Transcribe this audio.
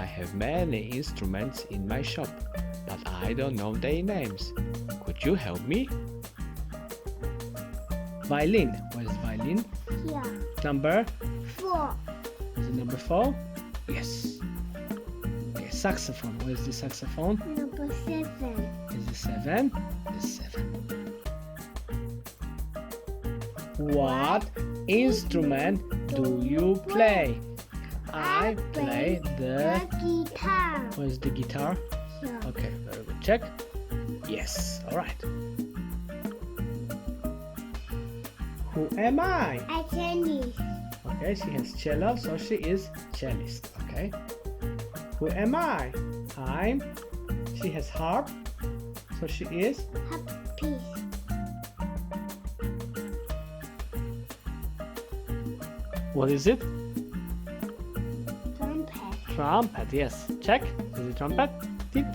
have many instruments in my shop, but I don't know their names. Could you help me? Violin. What is violin? Here. Number? 4. Is it number 4? Yes. Okay, saxophone. What is the saxophone? Number 7. Is it 7? It's 7. What instrument do you play? I play the... guitar. What is the guitar? Here. Okay, very good. Check. Yes, alright. Who am I? I tennis. Okay, she has cello, so she is cellist. Okay. Who am I? She has harp, so she is Happy. what is it? Trumpet. Trumpet, yes. Check. Is it trumpet? Tit.